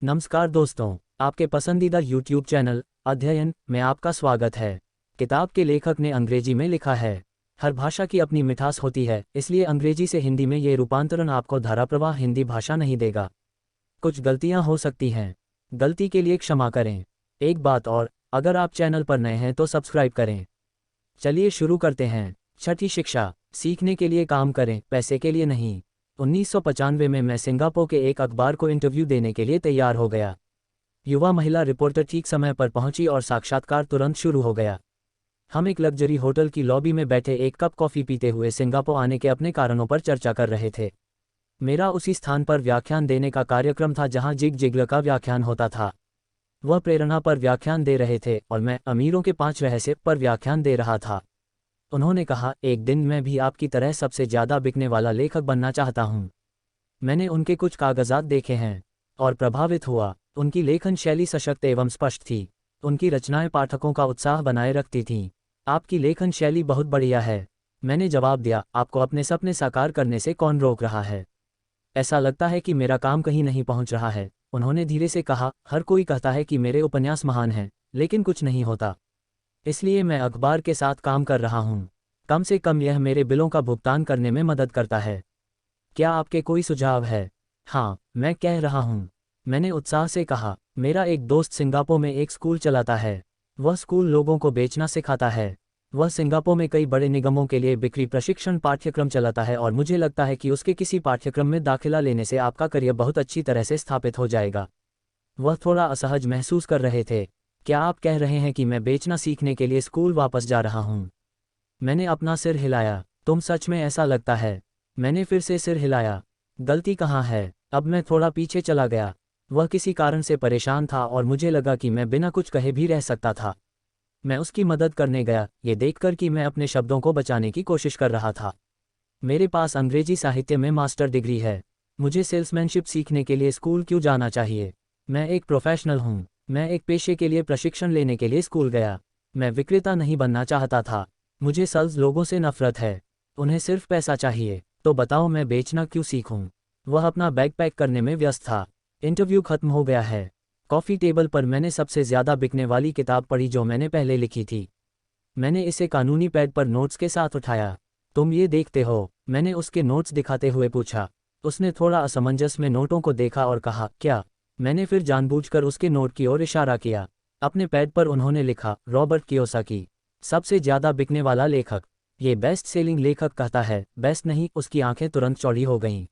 नमस्कार दोस्तों, आपके पसंदीदा YouTube चैनल अध्ययन में आपका स्वागत है। किताब के लेखक ने अंग्रेजी में लिखा है। हर भाषा की अपनी मिठास होती है, इसलिए अंग्रेजी से हिंदी में ये रूपांतरण आपको धाराप्रवाह हिंदी भाषा नहीं देगा। कुछ गलतियां हो सकती हैं, गलती के लिए क्षमा करें। एक बात और, अगर आप चैनल पर नए हैं तो सब्सक्राइब करें। चलिए शुरू करते हैं। छठी शिक्षा, सीखने के लिए काम करें, पैसे के लिए नहीं। 1995 में मैं सिंगापुर के एक अखबार को इंटरव्यू देने के लिए तैयार हो गया। युवा महिला रिपोर्टर ठीक समय पर पहुंची और साक्षात्कार तुरंत शुरू हो गया। हम एक लग्जरी होटल की लॉबी में बैठे एक कप कॉफ़ी पीते हुए सिंगापुर आने के अपने कारणों पर चर्चा कर रहे थे। मेरा उसी स्थान पर व्याख्यान देने का कार्यक्रम था जहां जिग जिगलर का व्याख्यान होता था। वह प्रेरणा पर व्याख्यान दे रहे थे और मैं अमीरों के 5 रहस्य पर व्याख्यान दे रहा था। उन्होंने कहा, एक दिन मैं भी आपकी तरह सबसे ज़्यादा बिकने वाला लेखक बनना चाहता हूँ। मैंने उनके कुछ कागजात देखे हैं और प्रभावित हुआ। उनकी लेखन शैली सशक्त एवं स्पष्ट थी। उनकी रचनाएं पाठकों का उत्साह बनाए रखती थीं। आपकी लेखन शैली बहुत बढ़िया है। मैंने जवाब दिया, आपको अपने सपने साकार करने से कौन रोक रहा है? ऐसा लगता है कि मेरा काम कहीं नहीं पहुंच रहा है। उन्होंने धीरे से कहा, हर कोई कहता है कि मेरे उपन्यास महान हैं, लेकिन कुछ नहीं होता। इसलिए मैं अखबार के साथ काम कर रहा हूँ। कम से कम यह मेरे बिलों का भुगतान करने में मदद करता है। क्या आपके कोई सुझाव है? हाँ, मैं कह रहा हूँ, मैंने उत्साह से कहा। मेरा एक दोस्त सिंगापुर में एक स्कूल चलाता है। वह स्कूल लोगों को बेचना सिखाता है। वह सिंगापुर में कई बड़े निगमों के लिए बिक्री प्रशिक्षण पाठ्यक्रम चलाता है और मुझे लगता है कि उसके किसी पाठ्यक्रम में दाखिला लेने से आपका करियर बहुत अच्छी तरह से स्थापित हो जाएगा। वह थोड़ा असहज महसूस कर रहे थे। क्या आप कह रहे हैं कि मैं बेचना सीखने के लिए स्कूल वापस जा रहा हूँ? मैंने अपना सिर हिलाया। तुम सच में ऐसा लगता है? मैंने फिर से सिर हिलाया। गलती कहाँ है? अब मैं थोड़ा पीछे चला गया। वह किसी कारण से परेशान था और मुझे लगा कि मैं बिना कुछ कहे भी रह सकता था। मैं उसकी मदद करने गया, ये देखकर कि मैं अपने शब्दों को बचाने की कोशिश कर रहा था। मेरे पास अंग्रेजी साहित्य में मास्टर डिग्री है। मुझे सेल्समैनशिप सीखने के लिए स्कूल क्यों जाना चाहिए? मैं एक प्रोफेशनल हूँ। मैं एक पेशे के लिए प्रशिक्षण लेने के लिए स्कूल गया। मैं विक्रेता नहीं बनना चाहता था। मुझे सेल्स लोगों से नफरत है। उन्हें सिर्फ पैसा चाहिए। तो बताओ, मैं बेचना क्यों सीखूं? वह अपना बैग पैक करने में व्यस्त था। इंटरव्यू खत्म हो गया है। कॉफ़ी टेबल पर मैंने सबसे ज़्यादा बिकने वाली किताब पढ़ी जो मैंने पहले लिखी थी। मैंने इसे कानूनी पैड पर नोट्स के साथ उठाया। तुम ये देखते हो? मैंने उसके नोट्स दिखाते हुए पूछा। उसने थोड़ा असमंजस में नोटों को देखा और कहा, क्या? मैंने फिर जानबूझकर उसके नोट की ओर इशारा किया। अपने पैड पर उन्होंने लिखा, रॉबर्ट कियोसाकी, सबसे ज़्यादा बिकने वाला लेखक। ये बेस्ट सेलिंग लेखक कहता है, बेस्ट नहीं। उसकी आंखें तुरंत चौड़ी हो गईं।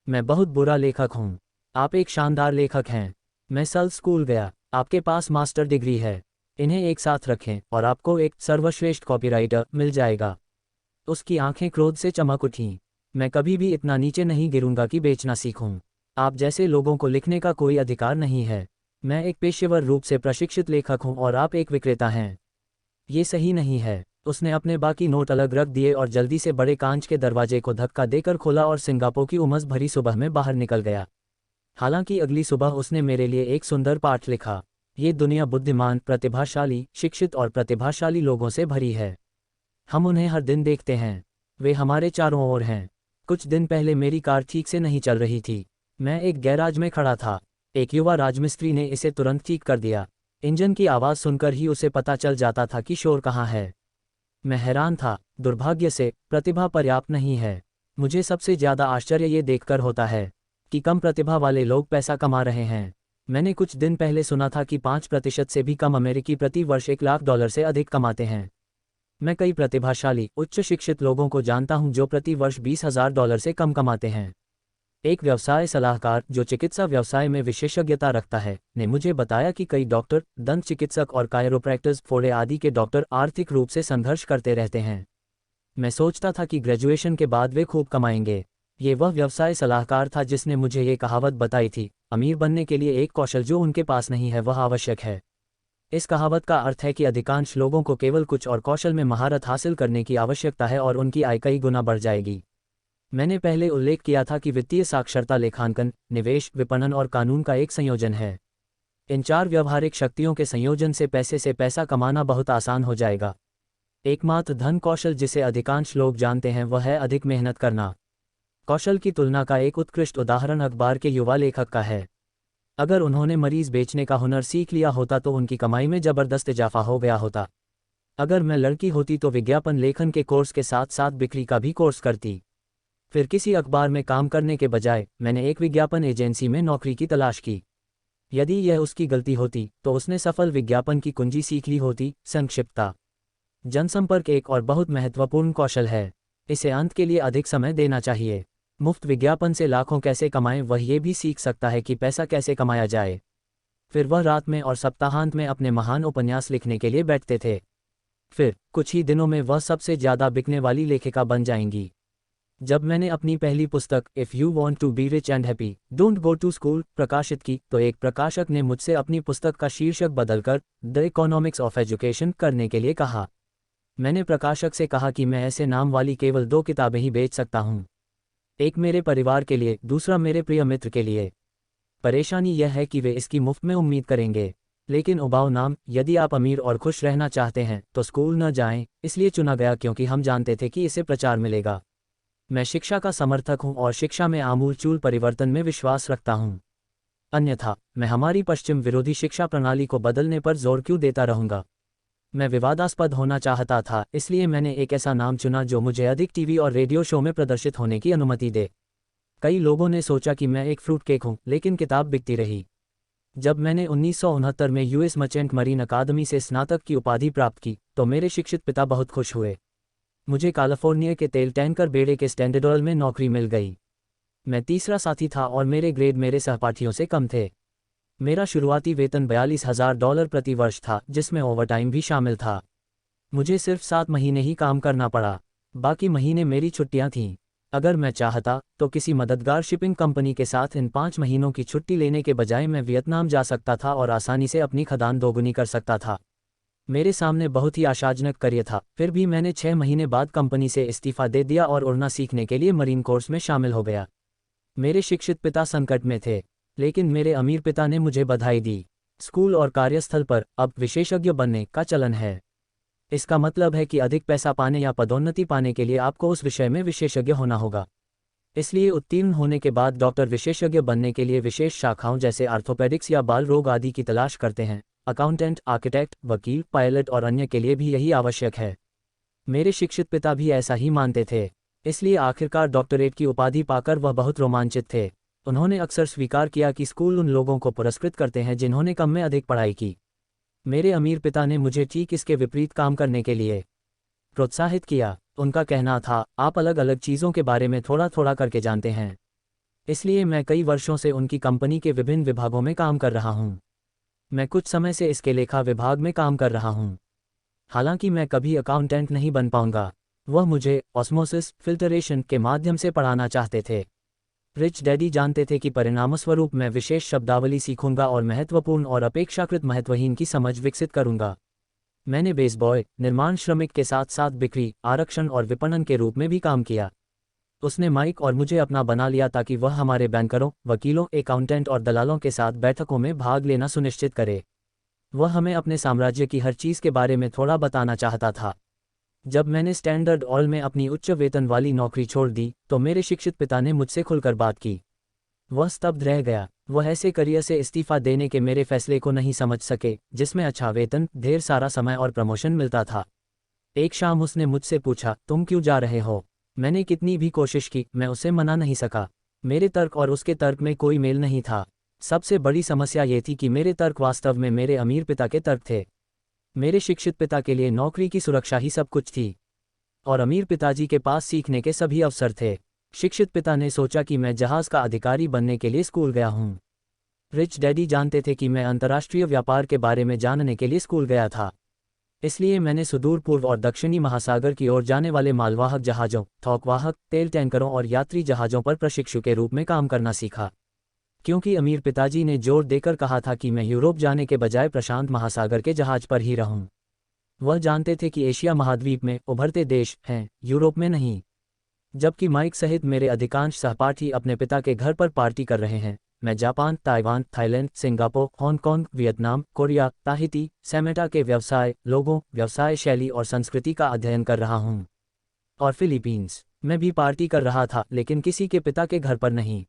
मैं बहुत बुरा लेखक हूँ। आप एक शानदार लेखक हैं। मैं सेल्स स्कूल गया। आपके पास मास्टर डिग्री है। इन्हें एक साथ रखें और आपको एक सर्वश्रेष्ठ कॉपीराइटर मिल जाएगा। उसकी आंखें क्रोध से चमक उठीं। मैं कभी भी इतना नीचे नहीं गिरूंगा कि बेचना सीखूं। आप जैसे लोगों को लिखने का कोई अधिकार नहीं है। मैं एक पेशेवर रूप से प्रशिक्षित लेखक हूं और आप एक विक्रेता हैं। ये सही नहीं है। उसने अपने बाकी नोट अलग रख दिए और जल्दी से बड़े कांच के दरवाजे को धक्का देकर खोला और सिंगापुर की उमस भरी सुबह में बाहर निकल गया। हालांकि अगली सुबह उसने मेरे लिए एक सुंदर पाठ लिखा। ये दुनिया बुद्धिमान, प्रतिभाशाली, शिक्षित और प्रतिभाशाली लोगों से भरी है। हम उन्हें हर दिन देखते हैं। वे हमारे चारों ओर हैं। कुछ दिन पहले मेरी कार ठीक से नहीं चल रही थी। मैं एक गैराज में खड़ा था। एक युवा राजमिस्त्री ने इसे तुरंत ठीक कर दिया। इंजन की आवाज़ सुनकर ही उसे पता चल जाता था कि शोर कहाँ है। मैं हैरान था। दुर्भाग्य से प्रतिभा पर्याप्त नहीं है। मुझे सबसे ज़्यादा आश्चर्य ये देखकर होता है कि कम प्रतिभा वाले लोग पैसा कमा रहे हैं। मैंने कुछ दिन पहले सुना था कि 5% से भी कम अमेरिकी प्रति वर्ष $1 लाख से अधिक कमाते हैं। मैं कई प्रतिभाशाली, उच्च शिक्षित लोगों को जानता हूं जो प्रति वर्ष $20,000 से कम कमाते हैं। एक व्यवसाय सलाहकार जो चिकित्सा व्यवसाय में विशेषज्ञता रखता है ने मुझे बताया कि कई डॉक्टर, दंत चिकित्सक और कायरोप्रैक्टर्स, फोड़े आदि के डॉक्टर आर्थिक रूप से संघर्ष करते रहते हैं। मैं सोचता था कि ग्रेजुएशन के बाद वे खूब कमाएंगे। ये वह व्यवसाय सलाहकार था जिसने मुझे ये कहावत बताई थी, अमीर बनने के लिए एक कौशल जो उनके पास नहीं है वह आवश्यक है। इस कहावत का अर्थ है कि अधिकांश लोगों को केवल कुछ और कौशल में महारत हासिल करने की आवश्यकता है और उनकी आय कई गुना बढ़ जाएगी। मैंने पहले उल्लेख किया था कि वित्तीय साक्षरता लेखांकन, निवेश, विपणन और कानून का एक संयोजन है। इन 4 व्यवहारिक शक्तियों के संयोजन से पैसा कमाना बहुत आसान हो जाएगा। एकमात्र धन कौशल जिसे अधिकांश लोग जानते हैं वह है अधिक मेहनत करना। कौशल की तुलना का एक उत्कृष्ट उदाहरण अखबार के युवा लेखक का है। अगर उन्होंने मरीज बेचने का हुनर सीख लिया होता तो उनकी कमाई में ज़बरदस्त इजाफा हो गया होता। अगर मैं लड़की होती तो विज्ञापन लेखन के कोर्स के साथ साथ बिक्री का भी कोर्स करती। फिर किसी अखबार में काम करने के बजाय मैंने एक विज्ञापन एजेंसी में नौकरी की तलाश की। यदि यह उसकी गलती होती तो उसने सफल विज्ञापन की कुंजी सीख ली होती। संक्षिप्तता। जनसंपर्क एक और बहुत महत्वपूर्ण कौशल है। इसे अंत के लिए अधिक समय देना चाहिए। मुफ्त विज्ञापन से लाखों कैसे कमाएं, वह ये भी सीख सकता है कि पैसा कैसे कमाया जाए। फिर वह रात में और सप्ताहांत में अपने महान उपन्यास लिखने के लिए बैठते थे। फिर कुछ ही दिनों में वह सबसे ज़्यादा बिकने वाली लेखिका बन जाएंगी। जब मैंने अपनी पहली पुस्तक if you want to be rich and happy don't go to school प्रकाशित की तो एक प्रकाशक ने मुझसे अपनी पुस्तक का शीर्षक बदलकर द इकोनॉमिक्स ऑफ एजुकेशन करने के लिए कहा। मैंने प्रकाशक से कहा कि मैं ऐसे नाम वाली केवल 2 किताबें ही बेच सकता हूँ, एक मेरे परिवार के लिए, दूसरा मेरे प्रिय मित्र के लिए। परेशानी यह है कि वे इसकी मुफ्त में उम्मीद करेंगे। लेकिन उबाऊ नाम, यदि आप अमीर और खुश रहना चाहते हैं तो स्कूल न जाएं, इसलिए चुना गया क्योंकि हम जानते थे कि इसे प्रचार मिलेगा। मैं शिक्षा का समर्थक हूं और शिक्षा में आमूलचूल परिवर्तन में विश्वास रखता हूं। अन्यथा मैं हमारी पश्चिम विरोधी शिक्षा प्रणाली को बदलने पर जोर क्यों देता रहूंगा। मैं विवादास्पद होना चाहता था, इसलिए मैंने एक ऐसा नाम चुना जो मुझे अधिक टीवी और रेडियो शो में प्रदर्शित होने की अनुमति दे। कई लोगों ने सोचा कि मैं एक फ्रूट केक हूं, लेकिन किताब बिकती रही। जब मैंने 1969 में यूएस मर्चेंट मरीन अकादमी से स्नातक की उपाधि प्राप्त की तो मेरे शिक्षित पिता बहुत खुश हुए। मुझे कैलिफोर्निया के तेल टैंकर बेड़े के स्टैंडर्ड ऑयल में नौकरी मिल गई। मैं तीसरा साथी था और मेरे ग्रेड मेरे सहपाठियों से कम थे। मेरा शुरुआती वेतन $42,000 प्रति वर्ष था, जिसमें ओवरटाइम भी शामिल था। मुझे सिर्फ 7 महीने ही काम करना पड़ा, बाकी महीने मेरी छुट्टियां थीं। अगर मैं चाहता तो किसी मददगार शिपिंग कंपनी के साथ इन 5 महीनों की छुट्टी लेने के बजाय मैं वियतनाम जा सकता था और आसानी से अपनी खदान दोगुनी कर सकता था। मेरे सामने बहुत ही आशाजनक करियर था। फिर भी मैंने 6 महीने बाद कंपनी से इस्तीफा दे दिया और उड़ना सीखने के लिए मरीन कोर्स में शामिल हो गया। मेरे शिक्षित पिता संकट में थे, लेकिन मेरे अमीर पिता ने मुझे बधाई दी। स्कूल और कार्यस्थल पर अब विशेषज्ञ बनने का चलन है। इसका मतलब है कि अधिक पैसा पाने या पदोन्नति पाने के लिए आपको उस विषय में विशेषज्ञ होना होगा। इसलिए उत्तीर्ण होने के बाद डॉक्टर विशेषज्ञ बनने के लिए विशेष शाखाओं जैसे आर्थोपेडिक्स या बाल रोग आदि की तलाश करते हैं। अकाउंटेंट, आर्किटेक्ट, वकील, पायलट और अन्य के लिए भी यही आवश्यक है। मेरे शिक्षित पिता भी ऐसा ही मानते थे, इसलिए आखिरकार डॉक्टरेट की उपाधि पाकर वह बहुत रोमांचित थे। उन्होंने अक्सर स्वीकार किया कि स्कूल उन लोगों को पुरस्कृत करते हैं जिन्होंने कम में अधिक पढ़ाई की। मेरे अमीर पिता ने मुझे ठीक इसके विपरीत काम करने के लिए प्रोत्साहित किया। उनका कहना था, आप अलग अलग चीज़ों के बारे में थोड़ा थोड़ा करके जानते हैं। इसलिए मैं कई वर्षों से उनकी कंपनी के विभिन्न विभागों में काम कर रहा हूँ। मैं कुछ समय से इसके लेखा विभाग में काम कर रहा हूँ। हालांकि मैं कभी अकाउंटेंट नहीं बन पाऊंगा। वह मुझे ऑस्मोसिस फिल्टरेशन के माध्यम से पढ़ाना चाहते थे। रिच डैडी जानते थे कि परिणामस्वरूप मैं विशेष शब्दावली सीखूंगा और महत्वपूर्ण और अपेक्षाकृत महत्वहीन की समझ विकसित करूंगा। मैंने बेसबॉय, निर्माण श्रमिक के साथ साथ बिक्री, आरक्षण और विपणन के रूप में भी काम किया। उसने माइक और मुझे अपना बना लिया ताकि वह हमारे बैंकरों, वकीलों, अकाउंटेंट और दलालों के साथ बैठकों में भाग लेना सुनिश्चित करे। वह हमें अपने साम्राज्य की हर चीज़ के बारे में थोड़ा बताना चाहता था। जब मैंने स्टैंडर्ड ऑयल में अपनी उच्च वेतन वाली नौकरी छोड़ दी तो मेरे शिक्षित पिता ने मुझसे खुलकर बात की। वह स्तब्ध रह गया। वह ऐसे करियर से इस्तीफा देने के मेरे फैसले को नहीं समझ सके जिसमें अच्छा वेतन, ढेर सारा समय और प्रमोशन मिलता था। एक शाम उसने मुझसे पूछा, तुम क्यों जा रहे हो? मैंने कितनी भी कोशिश की, मैं उसे मना नहीं सका। मेरे तर्क और उसके तर्क में कोई मेल नहीं था। सबसे बड़ी समस्या ये थी कि मेरे तर्क वास्तव में मेरे अमीर पिता के तर्क थे। मेरे शिक्षित पिता के लिए नौकरी की सुरक्षा ही सब कुछ थी और अमीर पिताजी के पास सीखने के सभी अवसर थे। शिक्षित पिता ने सोचा कि मैं जहाज का अधिकारी बनने के लिए स्कूल गया हूँ। रिच डैडी जानते थे कि मैं अंतर्राष्ट्रीय व्यापार के बारे में जानने के लिए स्कूल गया था। इसलिए मैंने सुदूर पूर्व और दक्षिणी महासागर की ओर जाने वाले मालवाहक जहाज़ों, थोकवाहक, तेल टैंकरों और यात्री जहाज़ों पर प्रशिक्षु के रूप में काम करना सीखा। क्योंकि अमीर पिताजी ने जोर देकर कहा था कि मैं यूरोप जाने के बजाय प्रशांत महासागर के जहाज पर ही रहूं। वह जानते थे कि एशिया महाद्वीप में उभरते देश हैं, यूरोप में नहीं। जबकि माइक सहित मेरे अधिकांश सहपाठी अपने पिता के घर पर पार्टी कर रहे हैं, मैं Japan, Taiwan, Thailand, Singapore, Hong Kong, Vietnam, Korea, Tahiti, सैमेटा के व्यवसाय, लोगों, व्यवसाय शैली और संस्कृति का अध्ययन कर रहा हूँ। और फिलीपींस में भी पार्टी कर रहा था, लेकिन किसी के पिता के घर पर नहीं।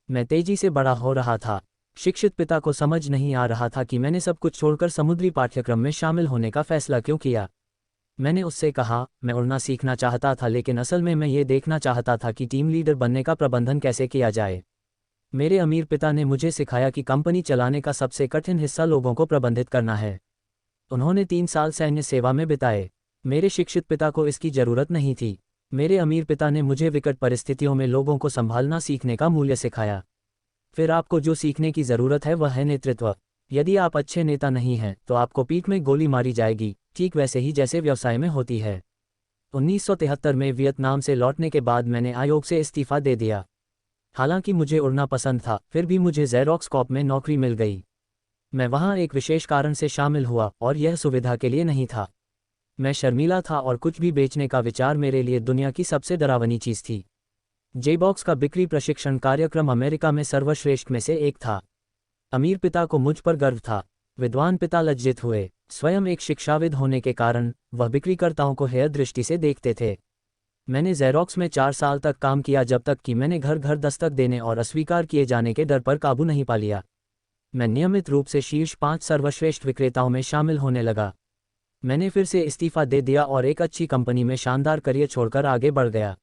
मैं तेजी से बड़ा हो रहा था। शिक्षित पिता को समझ नहीं आ रहा था कि मैंने सब कुछ छोड़कर समुद्री पाठ्यक्रम में शामिल होने का फैसला क्यों किया। मैंने उससे कहा, मैं उड़ना सीखना चाहता था, लेकिन असल में मैं ये देखना चाहता था कि टीम लीडर बनने का प्रबंधन कैसे किया जाए। मेरे अमीर पिता ने मुझे सिखाया कि कंपनी चलाने का सबसे कठिन हिस्सा लोगों को प्रबंधित करना है। उन्होंने 3 साल सैन्य सेवा में बिताए। मेरे शिक्षित पिता को इसकी जरूरत नहीं थी। मेरे अमीर पिता ने मुझे विकट परिस्थितियों में लोगों को संभालना सीखने का मूल्य सिखाया। फिर आपको जो सीखने की ज़रूरत है वह है नेतृत्व। यदि आप अच्छे नेता नहीं हैं तो आपको पीठ में गोली मारी जाएगी, ठीक वैसे ही जैसे व्यवसाय में होती है। 1973 में वियतनाम से लौटने के बाद मैंने आयोग से इस्तीफा दे दिया। हालांकि मुझे उड़ना पसंद था, फिर भी मुझे ज़ेरॉक्स कॉर्प में नौकरी मिल गई। मैं वहां एक विशेष कारण से शामिल हुआ और यह सुविधा के लिए नहीं था। मैं शर्मीला था और कुछ भी बेचने का विचार मेरे लिए दुनिया की सबसे डरावनी चीज़ थी। जेबॉक्स का बिक्री प्रशिक्षण कार्यक्रम अमेरिका में सर्वश्रेष्ठ में से एक था। अमीर पिता को मुझ पर गर्व था। विद्वान पिता लज्जित हुए। स्वयं एक शिक्षाविद होने के कारण वह बिक्रीकर्ताओं को हेय दृष्टि से देखते थे। मैंने ज़ेरॉक्स में 4 साल तक काम किया, जब तक कि मैंने घर घर दस्तक देने और अस्वीकार किए जाने के डर पर काबू नहीं पा लिया। मैं नियमित रूप से शीर्ष 5 सर्वश्रेष्ठ विक्रेताओं में शामिल होने लगा। मैंने फिर से इस्तीफा दे दिया और एक अच्छी कंपनी में शानदार करियर छोड़कर आगे बढ़ गया।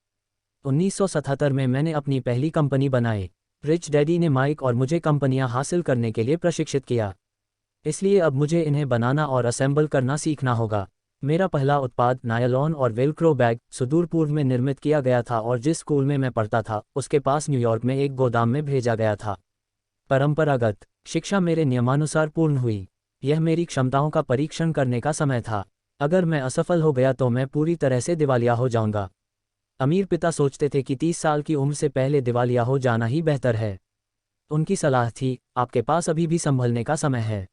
1977 में मैंने अपनी पहली कंपनी बनाई। रिच डैडी ने माइक और मुझे कंपनियां हासिल करने के लिए प्रशिक्षित किया। इसलिए अब मुझे इन्हें बनाना और असेंबल करना सीखना होगा। मेरा पहला उत्पाद नायलॉन और वेलक्रो बैग सुदूर पूर्व में निर्मित किया गया था और जिस स्कूल में मैं पढ़ता था उसके पास न्यूयॉर्क में एक गोदाम में भेजा गया था। परंपरागत शिक्षा मेरे नियमानुसार पूर्ण हुई। यह मेरी क्षमताओं का परीक्षण करने का समय था। अगर मैं असफल हो गया तो मैं पूरी तरह से दिवालिया हो जाऊंगा। अमीर पिता सोचते थे कि 30 साल की उम्र से पहले दिवालिया हो जाना ही बेहतर है। उनकी सलाह थी, आपके पास अभी भी संभलने का समय है।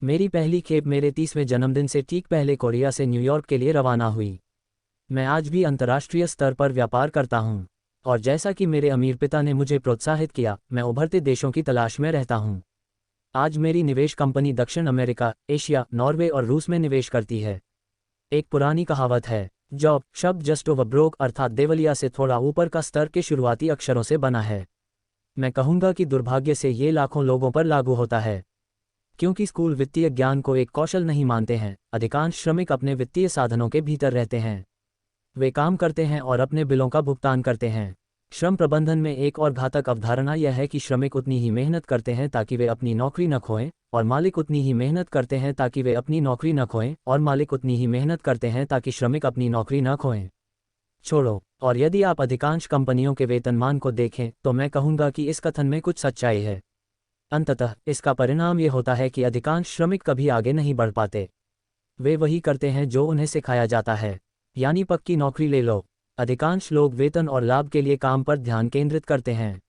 मेरी पहली खेप मेरे 30वें जन्मदिन से ठीक पहले कोरिया से न्यूयॉर्क के लिए रवाना हुई। मैं आज भी अंतर्राष्ट्रीय स्तर पर व्यापार करता हूं, और जैसा कि मेरे अमीर पिता ने मुझे प्रोत्साहित किया, मैं उभरते देशों की तलाश में रहता हूं। आज मेरी निवेश कंपनी दक्षिण अमेरिका, एशिया, नॉर्वे और रूस में निवेश करती है। एक पुरानी कहावत है, जॉब शब्द जस्ट ओवर ब्रोक अर्थात देवलिया से थोड़ा ऊपर का स्तर के शुरुआती अक्षरों से बना है। मैं कहूँगा कि दुर्भाग्य से ये लाखों लोगों पर लागू होता है। क्योंकि स्कूल वित्तीय ज्ञान को एक कौशल नहीं मानते हैं, अधिकांश श्रमिक अपने वित्तीय साधनों के भीतर रहते हैं। वे काम करते हैं और अपने बिलों का भुगतान करते हैं। श्रम प्रबंधन में एक और घातक अवधारणा यह है कि श्रमिक उतनी ही मेहनत करते हैं ताकि वे अपनी नौकरी न खोएं, और मालिक उतनी ही मेहनत करते हैं ताकि वे अपनी नौकरी न खोएं, और मालिक उतनी ही मेहनत करते हैं ताकि श्रमिक अपनी नौकरी न खोएं। छोड़ो, और यदि आप अधिकांश कंपनियों के वेतनमान को देखें तो मैं कहूँगा कि इस कथन में कुछ सच्चाई है। अंततः इसका परिणाम ये होता है कि अधिकांश श्रमिक कभी आगे नहीं बढ़ पाते। वे वही करते हैं जो उन्हें सिखाया जाता है, यानी पक्की नौकरी ले लो। अधिकांश लोग वेतन और लाभ के लिए काम पर ध्यान केंद्रित करते हैं।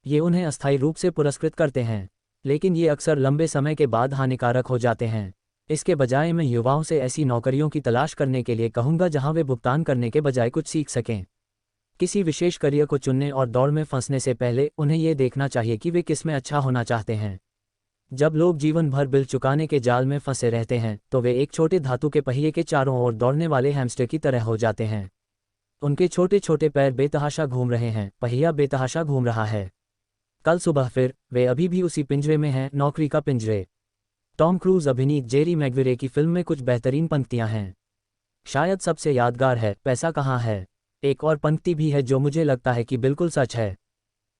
ये उन्हें अस्थायी रूप से पुरस्कृत करते हैं, लेकिन ये अक्सर लंबे समय के बाद हानिकारक हो जाते हैं। इसके बजाय मैं युवाओं से ऐसी नौकरियों की तलाश करने के लिए कहूँगा जहाँ वे भुगतान करने के बजाय कुछ सीख सकें। किसी विशेष करियर को चुनने और दौड़ में फंसने से पहले उन्हें यह देखना चाहिए कि वे किस में अच्छा होना चाहते हैं। जब लोग जीवन भर बिल चुकाने के जाल में फंसे रहते हैं तो वे एक छोटे धातु के पहिए के चारों ओर दौड़ने वाले हैमस्टर की तरह हो जाते हैं। उनके छोटे छोटे पैर बेतहाशा घूम रहे हैं, पहिया बेतहाशा घूम रहा है। कल सुबह फिर वे अभी भी उसी पिंजरे में हैं, नौकरी का पिंजरे। टॉम क्रूज अभिनीत जेरी मैग्विरे की फिल्म में कुछ बेहतरीन पंक्तियां हैं। शायद सबसे यादगार है, पैसा कहाँ है। एक और पंक्ति भी है जो मुझे लगता है कि बिल्कुल सच है।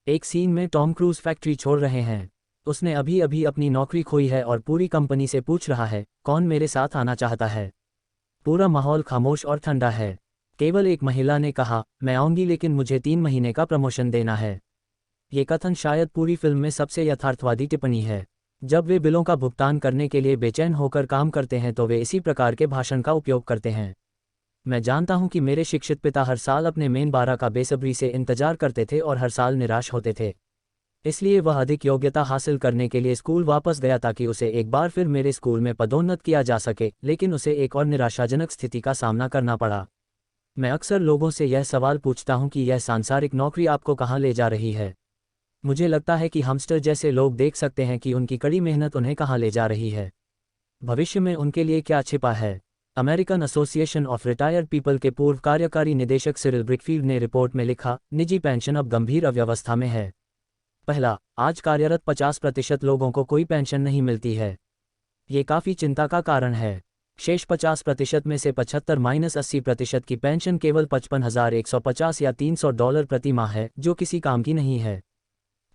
एक सीन में टॉम क्रूज फैक्ट्री छोड़ रहे हैं। उसने अभी अभी अपनी नौकरी खोई है और पूरी कंपनी से पूछ रहा है, कौन मेरे साथ आना चाहता है। पूरा माहौल खामोश और ठंडा है। केवल एक महिला ने कहा, मैं आऊंगी लेकिन मुझे 3 महीने का प्रमोशन देना है। ये कथन शायद पूरी फिल्म में सबसे यथार्थवादी टिप्पणी है। जब वे बिलों का भुगतान करने के लिए बेचैन होकर काम करते हैं तो वे इसी प्रकार के भाषण का उपयोग करते हैं। मैं जानता हूं कि मेरे शिक्षित पिता हर साल अपने मेन 12 का बेसब्री से इंतजार करते थे और हर साल निराश होते थे। इसलिए वह अधिक योग्यता हासिल करने के लिए स्कूल वापस गया ताकि उसे एक बार फिर मेरे स्कूल में पदोन्नत किया जा सके, लेकिन उसे एक और निराशाजनक स्थिति का सामना करना पड़ा। मैं अक्सर लोगों से यह सवाल पूछता हूं कि यह सांसारिक नौकरी आपको कहां ले जा रही है। मुझे लगता है कि हमस्टर जैसे लोग देख सकते हैं कि उनकी कड़ी मेहनत उन्हें कहां ले जा रही है। भविष्य में उनके लिए क्या छिपा है। American association of retired people के पूर्व कार्यकारी निदेशक सिरिल ब्रिकफील्ड ने रिपोर्ट में लिखा, निजी पेंशन अब गंभीर अव्यवस्था में है। पहला, आज कार्यरत 50% लोगों को कोई पेंशन नहीं मिलती है। ये काफ़ी चिंता का कारण है। शेष 50% में से 75-80% की पेंशन केवल 55,150 या $300 प्रति माह है, जो किसी काम की नहीं है।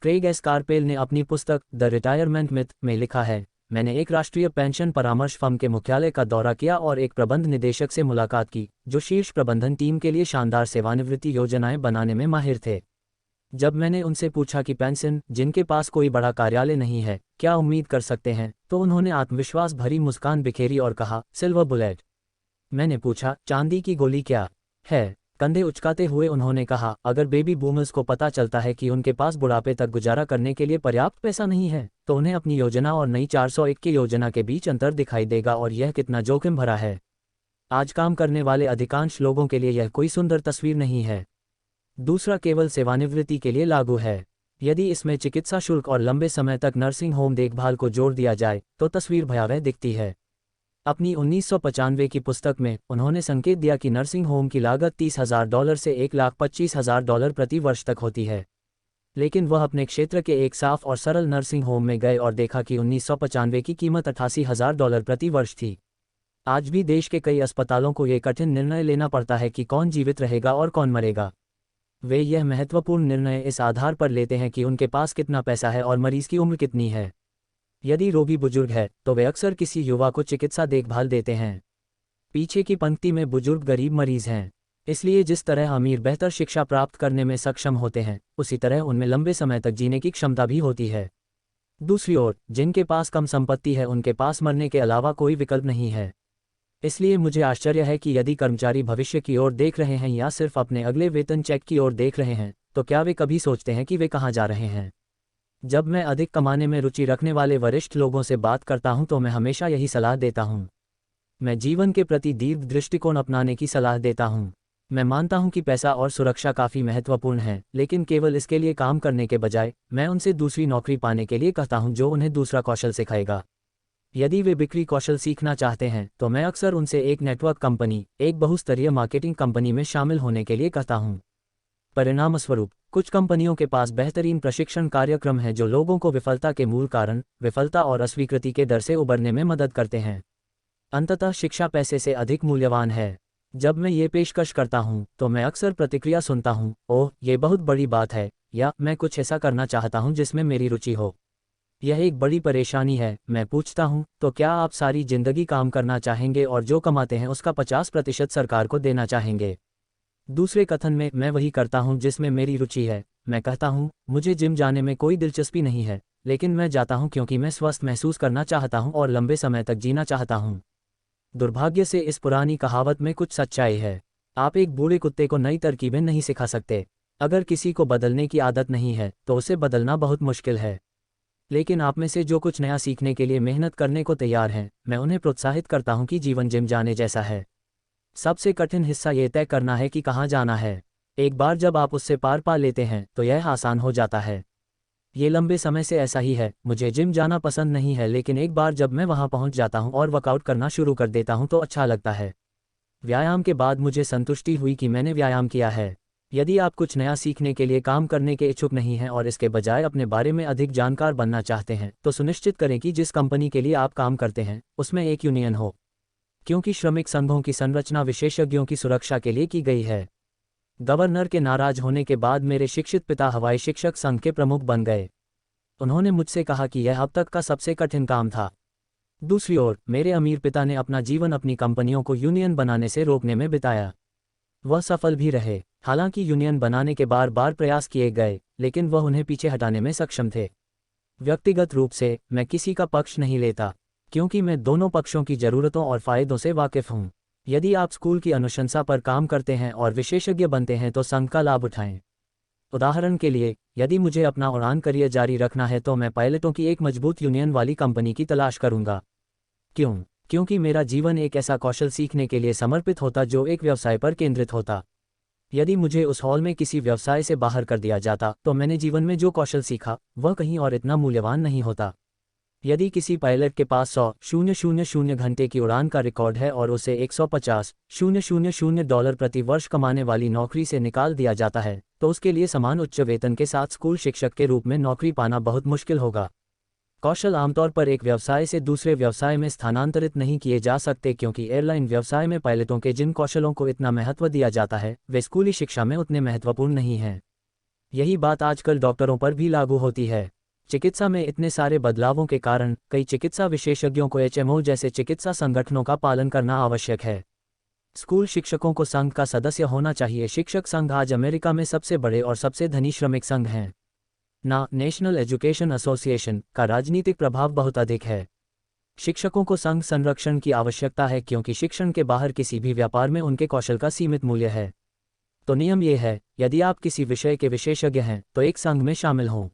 क्रेग एस कार्पेल ने अपनी पुस्तक द रिटायरमेंट मिथ में लिखा है, मैंने एक राष्ट्रीय पेंशन परामर्श फर्म के मुख्यालय का दौरा किया और एक प्रबंध निदेशक से मुलाकात की, जो शीर्ष प्रबंधन टीम के लिए शानदार सेवानिवृत्ति योजनाएं बनाने में माहिर थे। जब मैंने उनसे पूछा कि पेंशन जिनके पास कोई बड़ा कार्यालय नहीं है क्या उम्मीद कर सकते हैं, तो उन्होंने आत्मविश्वास भरी मुस्कान बिखेरी और कहा, सिल्वर बुलेट। मैंने पूछा, चांदी की गोली क्या है? कंधे उचकाते हुए उन्होंने कहा, अगर बेबी बूमर्स को पता चलता है कि उनके पास बुढ़ापे तक गुजारा करने के लिए पर्याप्त पैसा नहीं है, तो उन्हें अपनी योजना और नई 401 की योजना के बीच अंतर दिखाई देगा और यह कितना जोखिम भरा है। आज काम करने वाले अधिकांश लोगों के लिए यह कोई सुंदर तस्वीर नहीं है। दूसरा केवल सेवानिवृत्ति के लिए लागू है। यदि इसमें चिकित्सा शुल्क और लंबे समय तक नर्सिंग होम देखभाल को जोड़ दिया जाए तो तस्वीर भयावह दिखती है। अपनी 1995 की पुस्तक में उन्होंने संकेत दिया कि नर्सिंग होम की लागत $30,000 से $1,25,000 प्रति वर्ष तक होती है। लेकिन वह अपने क्षेत्र के एक साफ और सरल नर्सिंग होम में गए और देखा कि 1995 की कीमत $88,000 प्रति वर्ष थी। आज भी देश के कई अस्पतालों को ये कठिन निर्णय लेना पड़ता है कि कौन जीवित रहेगा और कौन मरेगा। वे यह महत्वपूर्ण निर्णय इस आधार पर लेते हैं कि उनके पास कितना पैसा है और मरीज की उम्र कितनी है। यदि रोगी बुजुर्ग है तो वे अक्सर किसी युवा को चिकित्सा देखभाल देते हैं। पीछे की पंक्ति में बुजुर्ग गरीब मरीज हैं। इसलिए जिस तरह अमीर बेहतर शिक्षा प्राप्त करने में सक्षम होते हैं, उसी तरह उनमें लंबे समय तक जीने की क्षमता भी होती है। दूसरी ओर, जिनके पास कम संपत्ति है उनके पास मरने के अलावा कोई विकल्प नहीं है। इसलिए मुझे आश्चर्य है कि यदि कर्मचारी भविष्य की ओर देख रहे हैं या सिर्फ अपने अगले वेतन चेक की ओर देख रहे हैं, तो क्या वे कभी सोचते हैं कि वे कहाँ जा रहे हैं। जब मैं अधिक कमाने में रुचि रखने वाले वरिष्ठ लोगों से बात करता हूं तो मैं हमेशा यही सलाह देता हूं। मैं जीवन के प्रति दीर्घ दृष्टिकोण अपनाने की सलाह देता हूं। मैं मानता हूं कि पैसा और सुरक्षा काफ़ी महत्वपूर्ण है, लेकिन केवल इसके लिए काम करने के बजाय मैं उनसे दूसरी नौकरी पाने के लिए कहता हूं जो उन्हें दूसरा कौशल सिखाएगा। यदि वे बिक्री कौशल सीखना चाहते हैं तो मैं अक्सर उनसे एक नेटवर्क कंपनी, एक बहुस्तरीय मार्केटिंग कंपनी में शामिल होने के लिए कहता हूं। परिणामस्वरूप, कुछ कंपनियों के पास बेहतरीन प्रशिक्षण कार्यक्रम हैं जो लोगों को विफलता के मूल कारण, विफलता और अस्वीकृति के डर से उबरने में मदद करते हैं। अंततः शिक्षा पैसे से अधिक मूल्यवान है। जब मैं ये पेशकश करता हूं तो मैं अक्सर प्रतिक्रिया सुनता हूं, ओह ये बहुत बड़ी बात है, या मैं कुछ ऐसा करना चाहता हूं जिसमें मेरी रुचि हो। यह एक बड़ी परेशानी है। मैं पूछता हूं, तो क्या आप सारी जिंदगी काम करना चाहेंगे और जो कमाते हैं उसका 50% सरकार को देना चाहेंगे? दूसरे कथन में मैं वही करता हूं जिसमें मेरी रुचि है। मैं कहता हूं, मुझे जिम जाने में कोई दिलचस्पी नहीं है, लेकिन मैं जाता हूं क्योंकि मैं स्वस्थ महसूस करना चाहता हूं और लंबे समय तक जीना चाहता हूं। दुर्भाग्य से इस पुरानी कहावत में कुछ सच्चाई है। आप एक बूढ़े कुत्ते को नई तरकीबें नहीं सिखा सकते। अगर किसी को बदलने की आदत नहीं है तो उसे बदलना बहुत मुश्किल है। लेकिन आप में से जो कुछ नया सीखने के लिए मेहनत करने को तैयार हैं, मैं उन्हें प्रोत्साहित करता हूं कि जीवन जिम जाने जैसा है। सबसे कठिन हिस्सा ये तय करना है कि कहाँ जाना है। एक बार जब आप उससे पार पा लेते हैं तो यह आसान हो जाता है। ये लंबे समय से ऐसा ही है। मुझे जिम जाना पसंद नहीं है, लेकिन एक बार जब मैं वहाँ पहुँच जाता हूँ और वर्कआउट करना शुरू कर देता हूँ तो अच्छा लगता है। व्यायाम के बाद मुझे संतुष्टि हुई कि मैंने व्यायाम किया है। यदि आप कुछ नया सीखने के लिए काम करने के इच्छुक नहीं हैं और इसके बजाय अपने बारे में अधिक जानकार बनना चाहते हैं, तो सुनिश्चित करें कि जिस कंपनी के लिए आप काम करते हैं उसमें एक यूनियन हो, क्योंकि श्रमिक संघों की संरचना विशेषज्ञों की सुरक्षा के लिए की गई है। गवर्नर के नाराज होने के बाद मेरे शिक्षित पिता हवाई शिक्षक संघ के प्रमुख बन गए। उन्होंने मुझसे कहा कि यह अब तक का सबसे कठिन काम था। दूसरी ओर, मेरे अमीर पिता ने अपना जीवन अपनी कंपनियों को यूनियन बनाने से रोकने में बिताया। वह सफल भी रहे। हालांकि यूनियन बनाने के बार बार प्रयास किए गए, लेकिन वह उन्हें पीछे हटाने में सक्षम थे। व्यक्तिगत रूप से मैं किसी का पक्ष नहीं लेता, क्योंकि मैं दोनों पक्षों की ज़रूरतों और फ़ायदों से वाकिफ़ हूँ। यदि आप स्कूल की अनुशंसा पर काम करते हैं और विशेषज्ञ बनते हैं तो संघ का लाभ उठाएं। उदाहरण के लिए, यदि मुझे अपना उड़ान करियर जारी रखना है तो मैं पायलटों की एक मजबूत यूनियन वाली कंपनी की तलाश करूंगा। क्यों? क्योंकि मेरा जीवन एक ऐसा कौशल सीखने के लिए समर्पित होता जो एक व्यवसाय पर केंद्रित होता। यदि मुझे उस हॉल में किसी व्यवसाय से बाहर कर दिया जाता तो मैंने जीवन में जो कौशल सीखा वह कहीं और इतना मूल्यवान नहीं होता। यदि किसी पायलट के पास 100,000 घंटे की उड़ान का रिकॉर्ड है और उसे 150,000 डॉलर प्रति वर्ष कमाने वाली नौकरी से निकाल दिया जाता है, तो उसके लिए समान उच्च वेतन के साथ स्कूल शिक्षक के रूप में नौकरी पाना बहुत मुश्किल होगा। कौशल आमतौर पर एक व्यवसाय से दूसरे व्यवसाय में स्थानांतरित नहीं किए जा सकते, क्योंकि एयरलाइन व्यवसाय में पायलटों के जिन कौशलों को इतना महत्व दिया जाता है वे स्कूली शिक्षा में उतने महत्वपूर्ण नहीं हैं। यही बात आजकल डॉक्टरों पर भी लागू होती है। चिकित्सा में इतने सारे बदलावों के कारण कई चिकित्सा विशेषज्ञों को एचएमओ जैसे चिकित्सा संगठनों का पालन करना आवश्यक है। स्कूल शिक्षकों को संघ का सदस्य होना चाहिए। शिक्षक संघ आज अमेरिका में सबसे बड़े और सबसे धनी श्रमिक संघ हैं। नेशनल एजुकेशन एसोसिएशन का राजनीतिक प्रभाव बहुत अधिक है। शिक्षकों को संघ संरक्षण की आवश्यकता है, क्योंकि शिक्षण के बाहर किसी भी व्यापार में उनके कौशल का सीमित मूल्य है। तो नियम ये है, यदि आप किसी विषय के विशेषज्ञ हैं तो एक संघ में शामिल हों।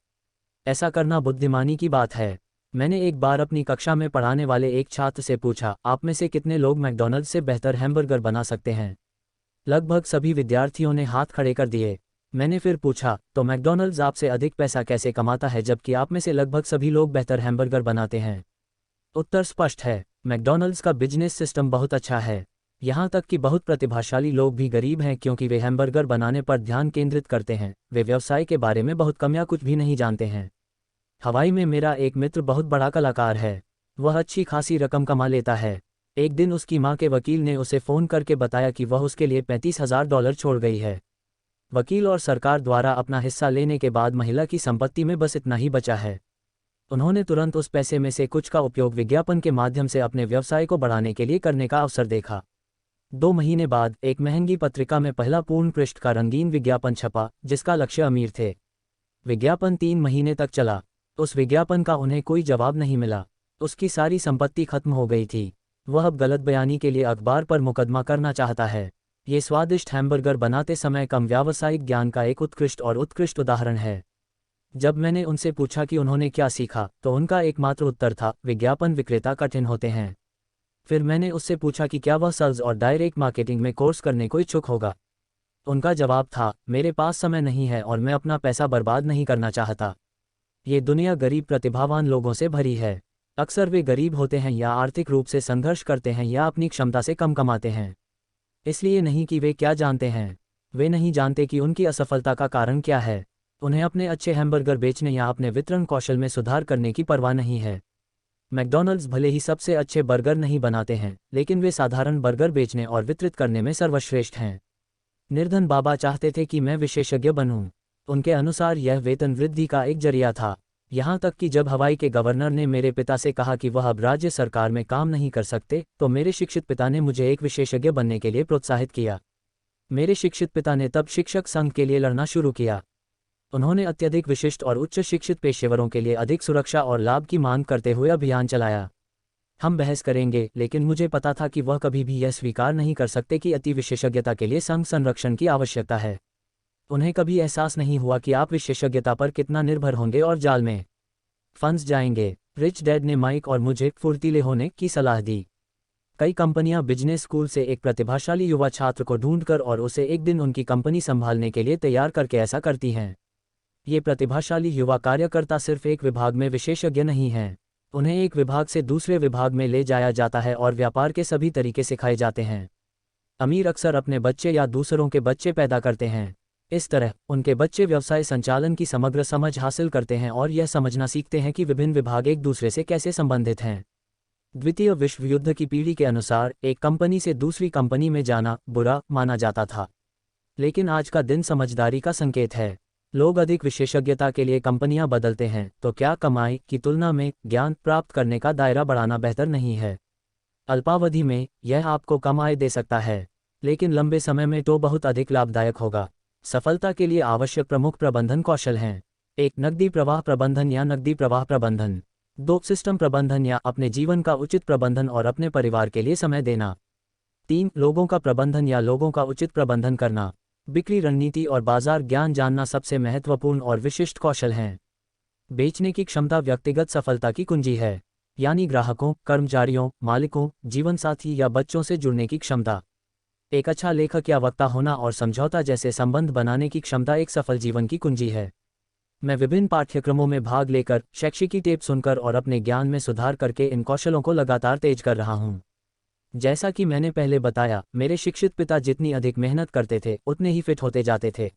ऐसा करना बुद्धिमानी की बात है। मैंने एक बार अपनी कक्षा में पढ़ाने वाले एक छात्र से पूछा, आप में से कितने लोग मैकडॉनल्ड्स से बेहतर हैमबर्गर बना सकते हैं? लगभग सभी विद्यार्थियों ने हाथ खड़े कर दिए। मैंने फिर पूछा, तो मैकडॉनल्ड्स आपसे अधिक पैसा कैसे कमाता है जबकि आप में से लगभग सभी लोग बेहतर हैमबर्गर बनाते हैं? उत्तर स्पष्ट है, मैकडॉनल्ड्स का बिजनेस सिस्टम बहुत अच्छा है। यहाँ तक कि बहुत प्रतिभाशाली लोग भी गरीब हैं, क्योंकि वे हैमबर्गर बनाने पर ध्यान केंद्रित करते हैं। वे व्यवसाय के बारे में बहुत कम या कुछ भी नहीं जानते हैं। हवाई में मेरा एक मित्र बहुत बड़ा कलाकार है। वह अच्छी खासी रकम कमा लेता है। एक दिन उसकी मां के वकील ने उसे फ़ोन करके बताया कि वह उसके लिए $35,000 छोड़ गई है। वकील और सरकार द्वारा अपना हिस्सा लेने के बाद महिला की संपत्ति में बस इतना ही बचा है। उन्होंने तुरंत उस पैसे में से कुछ का उपयोग विज्ञापन के माध्यम से अपने व्यवसाय को बढ़ाने के लिए करने का अवसर देखा। 2 महीने बाद एक महंगी पत्रिका में पहला पूर्ण पृष्ठ का रंगीन विज्ञापन छपा, जिसका लक्ष्य अमीर थे। विज्ञापन 3 महीने तक चला। उस विज्ञापन का उन्हें कोई जवाब नहीं मिला। उसकी सारी संपत्ति खत्म हो गई थी। वह अब गलत बयानी के लिए अखबार पर मुकदमा करना चाहता है। ये स्वादिष्ट हैमबर्गर बनाते समय कम व्यावसायिक ज्ञान का एक उत्कृष्ट उदाहरण है। जब मैंने उनसे पूछा कि उन्होंने क्या सीखा, तो उनका एकमात्र उत्तर था, विज्ञापन विक्रेता कठिन होते हैं। फिर मैंने उससे पूछा कि क्या वह सेल्स और डायरेक्ट मार्केटिंग में कोर्स करने को इच्छुक होगा। उनका जवाब था, मेरे पास समय नहीं है और मैं अपना पैसा बर्बाद नहीं करना चाहता। ये दुनिया गरीब प्रतिभावान लोगों से भरी है। अक्सर वे गरीब होते हैं या आर्थिक रूप से संघर्ष करते हैं या अपनी क्षमता से कम कमाते हैं। इसलिए नहीं कि वे क्या जानते हैं, वे नहीं जानते कि उनकी असफलता का कारण क्या है। उन्हें अपने अच्छे हैमबर्गर बेचने या अपने वितरण कौशल में सुधार करने की परवाह नहीं है। मैकडॉनल्ड्स भले ही सबसे अच्छे बर्गर नहीं बनाते हैं, लेकिन वे साधारण बर्गर बेचने और वितरित करने में सर्वश्रेष्ठ हैं। निर्धन बाबा चाहते थे कि मैं विशेषज्ञ बनूं। उनके अनुसार यह वेतन वृद्धि का एक जरिया था। यहाँ तक कि जब हवाई के गवर्नर ने मेरे पिता से कहा कि वह अब राज्य सरकार में काम नहीं कर सकते, तो मेरे शिक्षित पिता ने मुझे एक विशेषज्ञ बनने के लिए प्रोत्साहित किया। मेरे शिक्षित पिता ने तब शिक्षक संघ के लिए लड़ना शुरू किया। उन्होंने अत्यधिक विशिष्ट और उच्च शिक्षित पेशेवरों के लिए अधिक सुरक्षा और लाभ की मांग करते हुए अभियान चलाया। हम बहस करेंगे, लेकिन मुझे पता था कि वह कभी भी यह स्वीकार नहीं कर सकते कि अति विशेषज्ञता के लिए संघ संरक्षण की आवश्यकता है। उन्हें कभी एहसास नहीं हुआ कि आप विशेषज्ञता पर कितना निर्भर होंगे और जाल में फंस जाएंगे। रिच डैड ने माइक और मुझे फुर्तीले होने की सलाह दी। कई कंपनियां बिजनेस स्कूल से एक प्रतिभाशाली युवा छात्र को ढूंढकर और उसे एक दिन उनकी कंपनी संभालने के लिए तैयार करके ऐसा करती हैं। ये प्रतिभाशाली युवा कार्यकर्ता सिर्फ एक विभाग में विशेषज्ञ नहीं हैं। उन्हें एक विभाग से दूसरे विभाग में ले जाया जाता है और व्यापार के सभी तरीके सिखाए जाते हैं। अमीर अक्सर अपने बच्चे या दूसरों के बच्चे पैदा करते हैं। इस तरह उनके बच्चे व्यवसाय संचालन की समग्र समझ हासिल करते हैं और यह समझना सीखते हैं कि विभिन्न विभाग एक दूसरे से कैसे संबंधित हैं। द्वितीय विश्व युद्ध की पीढ़ी के अनुसार एक कंपनी से दूसरी कंपनी में जाना बुरा माना जाता था, लेकिन आज का दिन समझदारी का संकेत है। लोग अधिक विशेषज्ञता के लिए कंपनियां बदलते हैं, तो क्या कमाई की तुलना में ज्ञान प्राप्त करने का दायरा बढ़ाना बेहतर नहीं है? अल्पावधि में यह आपको कम आय दे सकता है, लेकिन लंबे समय में तो बहुत अधिक लाभदायक होगा। सफलता के लिए आवश्यक प्रमुख प्रबंधन कौशल हैं। 1. नकदी प्रवाह प्रबंधन या नकदी प्रवाह प्रबंधन। 2. सिस्टम प्रबंधन या अपने जीवन का उचित प्रबंधन और अपने परिवार के लिए समय देना। 3. लोगों का प्रबंधन या लोगों का उचित प्रबंधन करना। बिक्री रणनीति और बाजार ज्ञान जानना सबसे महत्वपूर्ण और विशिष्ट कौशल हैं। बेचने की क्षमता व्यक्तिगत सफलता की कुंजी है, यानी ग्राहकों, कर्मचारियों, मालिकों, जीवनसाथी या बच्चों से जुड़ने की क्षमता। एक अच्छा लेखक या वक्ता होना और समझौता जैसे संबंध बनाने की क्षमता एक सफल जीवन की कुंजी है। मैं विभिन्न पाठ्यक्रमों में भाग लेकर, शैक्षिकी टेप सुनकर और अपने ज्ञान में सुधार करके इन कौशलों को लगातार तेज कर रहा हूँ। जैसा कि मैंने पहले बताया, मेरे शिक्षित पिता जितनी अधिक मेहनत करते थे उतने ही फिट होते जाते थे।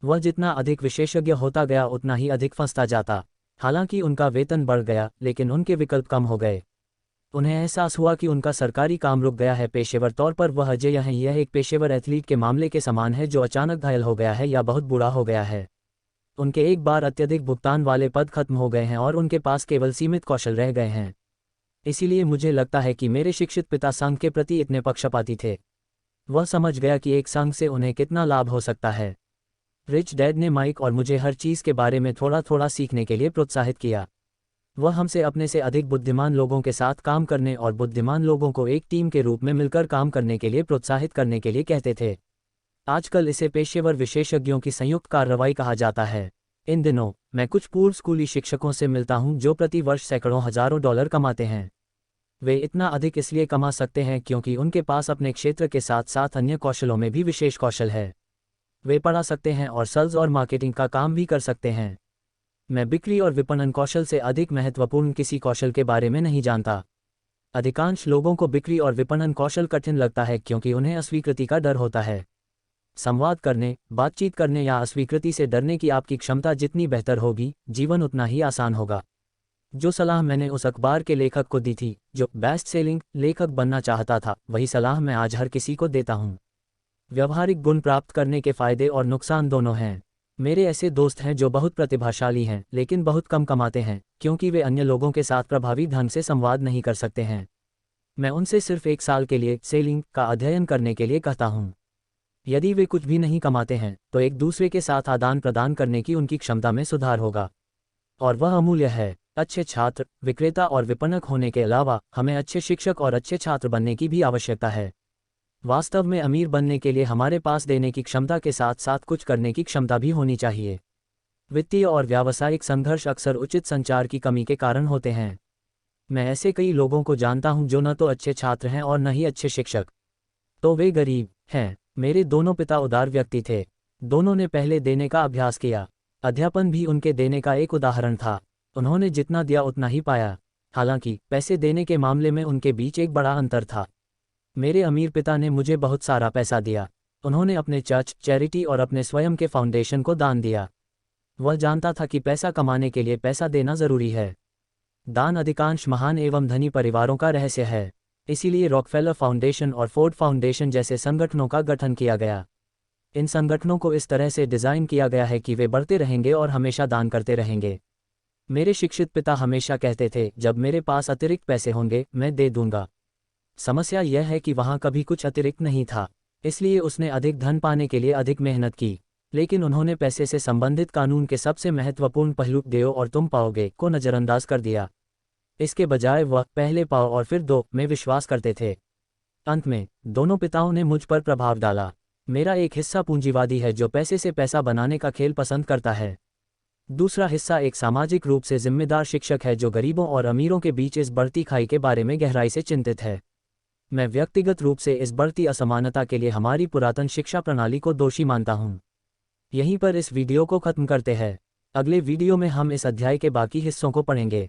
वह जितना अधिक विशेषज्ञ होता गया उतना ही अधिक फंसता जाता। हालांकि उनका वेतन बढ़ गया, लेकिन उनके विकल्प कम हो गए। उन्हें एहसास हुआ कि उनका सरकारी काम रुक गया है। पेशेवर तौर पर वह अजय हैं। यह एक पेशेवर एथलीट के मामले के समान है जो अचानक घायल हो गया है या बहुत बुरा हो गया है। उनके एक बार अत्यधिक भुगतान वाले पद खत्म हो गए हैं और उनके पास केवल सीमित कौशल रह गए हैं। इसीलिए मुझे लगता है कि मेरे शिक्षित पिता संघ के प्रति इतने पक्षपाती थे। वह समझ गया कि एक संघ से उन्हें कितना लाभ हो सकता है। रिच डैड ने माइक और मुझे हर चीज़ के बारे में थोड़ा थोड़ा सीखने के लिए प्रोत्साहित किया। वह हमसे अपने से अधिक बुद्धिमान लोगों के साथ काम करने और बुद्धिमान लोगों को एक टीम के रूप में मिलकर काम करने के लिए प्रोत्साहित करने के लिए कहते थे। आजकल इसे पेशेवर विशेषज्ञों की संयुक्त कार्रवाई कहा जाता है। इन दिनों मैं कुछ पूर्व स्कूली शिक्षकों से मिलता हूं जो प्रति वर्ष सैकड़ों हजारों डॉलर कमाते हैं। वे इतना अधिक इसलिए कमा सकते हैं क्योंकि उनके पास अपने क्षेत्र के साथ साथ अन्य कौशलों में भी विशेष कौशल है। वे पढ़ा सकते हैं और सेल्स और मार्केटिंग का काम भी कर सकते हैं। मैं बिक्री और विपणन कौशल से अधिक महत्वपूर्ण किसी कौशल के बारे में नहीं जानता। अधिकांश लोगों को बिक्री और विपणन कौशल कठिन लगता है क्योंकि उन्हें अस्वीकृति का डर होता है। संवाद करने, बातचीत करने या अस्वीकृति से डरने की आपकी क्षमता जितनी बेहतर होगी, जीवन उतना ही आसान होगा। जो सलाह मैंने उस अखबार के लेखक को दी थी जो बेस्ट सेलिंग लेखक बनना चाहता था, वही सलाह मैं आज हर किसी को देता हूँ। व्यवहारिक गुण प्राप्त करने के फायदे और नुकसान दोनों हैं। मेरे ऐसे दोस्त हैं जो बहुत प्रतिभाशाली हैं लेकिन बहुत कम कमाते हैं क्योंकि वे अन्य लोगों के साथ प्रभावी ढंग से संवाद नहीं कर सकते हैं। मैं उनसे सिर्फ 1 साल के लिए सेलिंग का अध्ययन करने के लिए कहता हूँ। यदि वे कुछ भी नहीं कमाते हैं तो एक दूसरे के साथ आदान प्रदान करने की उनकी क्षमता में सुधार होगा, और वह अमूल्य है। अच्छे छात्र, विक्रेता और विपणक होने के अलावा हमें अच्छे शिक्षक और अच्छे छात्र बनने की भी आवश्यकता है। वास्तव में अमीर बनने के लिए हमारे पास देने की क्षमता के साथ साथ कुछ करने की क्षमता भी होनी चाहिए। वित्तीय और व्यावसायिक संघर्ष अक्सर उचित संचार की कमी के कारण होते हैं। मैं ऐसे कई लोगों को जानता हूं जो न तो अच्छे छात्र हैं और न ही अच्छे शिक्षक, तो वे गरीब हैं। मेरे दोनों पिता उदार व्यक्ति थे। दोनों ने पहले देने का अभ्यास किया। अध्यापन भी उनके देने का एक उदाहरण था। उन्होंने जितना दिया उतना ही पाया। हालांकि पैसे देने के मामले में उनके बीच एक बड़ा अंतर था। मेरे अमीर पिता ने मुझे बहुत सारा पैसा दिया। उन्होंने अपने चर्च, चैरिटी और अपने स्वयं के फाउंडेशन को दान दिया। वह जानता था कि पैसा कमाने के लिए पैसा देना जरूरी है। दान अधिकांश महान एवं धनी परिवारों का रहस्य है। इसीलिए रॉकफेलर फाउंडेशन और फोर्ड फाउंडेशन जैसे संगठनों का गठन किया गया। इन संगठनों को इस तरह से डिज़ाइन किया गया है कि वे बढ़ते रहेंगे और हमेशा दान करते रहेंगे। मेरे शिक्षित पिता हमेशा कहते थे, जब मेरे पास अतिरिक्त पैसे होंगे मैं दे दूंगा। समस्या यह है कि वहाँ कभी कुछ अतिरिक्त नहीं था, इसलिए उसने अधिक धन पाने के लिए अधिक मेहनत की। लेकिन उन्होंने पैसे से संबंधित कानून के सबसे महत्वपूर्ण पहलू "देओ और तुम पाओगे" को नज़रअंदाज कर दिया। इसके बजाय वह "पहले पाओ और फिर दो" में विश्वास करते थे। अंत में दोनों पिताओं ने मुझ पर प्रभाव डाला। मेरा एक हिस्सा पूंजीवादी है जो पैसे से पैसा बनाने का खेल पसंद करता है। दूसरा हिस्सा एक सामाजिक रूप से जिम्मेदार शिक्षक है जो गरीबों और अमीरों के बीच इस बढ़ती खाई के बारे में गहराई से चिंतित है। मैं व्यक्तिगत रूप से इस बढ़ती असमानता के लिए हमारी पुरातन शिक्षा प्रणाली को दोषी मानता हूँ। यहीं पर इस वीडियो को खत्म करते हैं। अगले वीडियो में हम इस अध्याय के बाकी हिस्सों को पढ़ेंगे।